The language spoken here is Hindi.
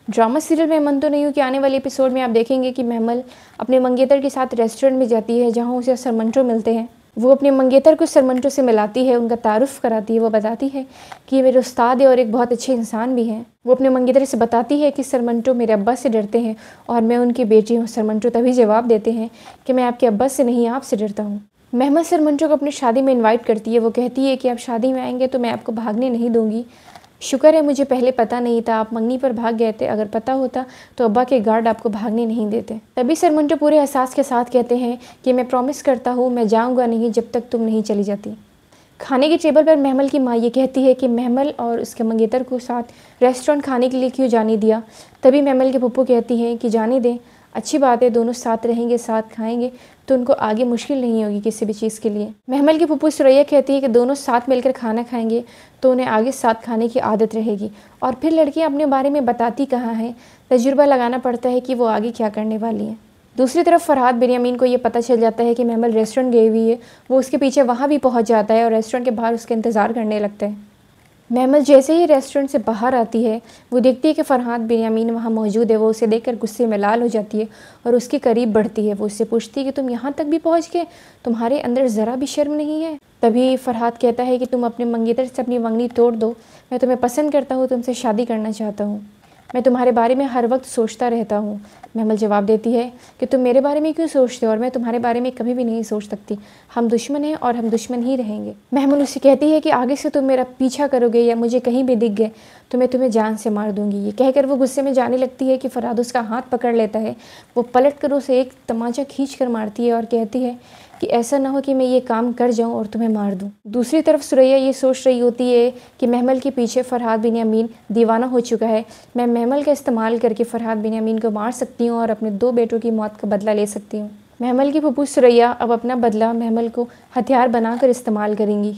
ड्रामा सीरियल मैं मन तो नहीं हूँ कि आने वाले एपिसोड में आप देखेंगे कि महमल अपने मंगेतर के साथ रेस्टोरेंट में जाती है जहाँ उसे सरमंटो मिलते हैं। वो अपने मंगेतर को सरमंटो से मिलाती है, उनका तारुफ कराती है। वो बताती है कि ये मेरे उस्ताद है और एक बहुत अच्छे इंसान भी हैं। वो अपने मंगेतर से बताती है कि सरमंटो मेरे अब्बा से डरते हैं और मैं उनकी बेटी हूँ। सरमंटो तभी जवाब देते हैं कि मैं आपके अब्बा से नहीं, आपसे डरता हूँ। महमल सरमंटो को अपनी शादी में इन्वाइट करती है। वो कहती है कि आप शादी में आएंगे तो मैं आपको भागने नहीं दूंगी। शुक्र है मुझे पहले पता नहीं था, आप मंगनी पर भाग गए थे। अगर पता होता तो अब्बा के गार्ड आपको भागने नहीं देते। तभी सरमंटो पूरे एहसास के साथ कहते हैं कि मैं प्रॉमिस करता हूँ मैं जाऊँगा नहीं जब तक तुम नहीं चली जाती। खाने के टेबल पर महमल की माँ ये कहती है कि महमल और उसके मंगेतर को साथ रेस्टोरेंट खाने के लिए क्यों जाने दिया। तभी महमल के पप्पू कहती हैं कि जाने दें, अच्छी बात है, दोनों साथ रहेंगे, साथ खाएंगे तो उनको आगे मुश्किल नहीं होगी किसी भी चीज़ के लिए। महमल की फुप्पू सुरैया कहती है कि दोनों साथ मिलकर खाना खाएंगे तो उन्हें आगे साथ खाने की आदत रहेगी। और फिर लड़कियां अपने बारे में बताती कहाँ हैं, तजुर्बा लगाना पड़ता है कि वो आगे क्या करने वाली हैं। दूसरी तरफ फरहाद बिन्यामीन को ये पता चल जाता है कि महमल रेस्टोरेंट गई हुई है। वो उसके पीछे वहाँ भी पहुँच जाता है और रेस्टोरेंट के बाहर उसका इंतज़ार करने लगता है। महमल जैसे ही रेस्टोरेंट से बाहर आती है वो देखती है कि फरहाद बिन्यामीन वहाँ मौजूद है। वो उसे देखकर गुस्से में लाल हो जाती है और उसके करीब बढ़ती है। वो उससे पूछती है कि तुम यहाँ तक भी पहुँच गए, तुम्हारे अंदर ज़रा भी शर्म नहीं है। तभी फरहाद कहता है कि तुम अपने मंगेतर से अपनी मंगनी तोड़ दो, मैं तुम्हें पसंद करता हूँ, तुमसे शादी करना चाहता हूँ, मैं तुम्हारे बारे में हर वक्त सोचता रहता हूँ। महमल जवाब देती है कि तुम मेरे बारे में क्यों सोचते हो और मैं तुम्हारे बारे में कभी भी नहीं सोच सकती। हम दुश्मन हैं और हम दुश्मन ही रहेंगे। महमल उससे कहती है कि आगे से तुम मेरा पीछा करोगे या मुझे कहीं भी दिख गए तो मैं तुम्हें जान से मार दूंगी। ये कहकर वो गुस्से में जाने लगती है कि फरहाद उसका हाथ पकड़ लेता है। वो पलट कर उसे एक तमाचा खींच कर मारती है और कहती है कि ऐसा ना हो कि मैं ये काम कर जाऊं और तुम्हें मार दूं। दूसरी तरफ सुरैया ये सोच रही होती है कि महमल के पीछे फरहाद बिन्यामीन दीवाना हो चुका है। मैं महमल का इस्तेमाल करके फरहाद बिन्यामीन को मार सकती हूँ और अपने 2 बेटों की मौत का बदला ले सकती हूँ। महमल की फुप्पू सुरैया अब अपना बदला महमल को हथियार बनाकर इस्तेमाल करेंगी।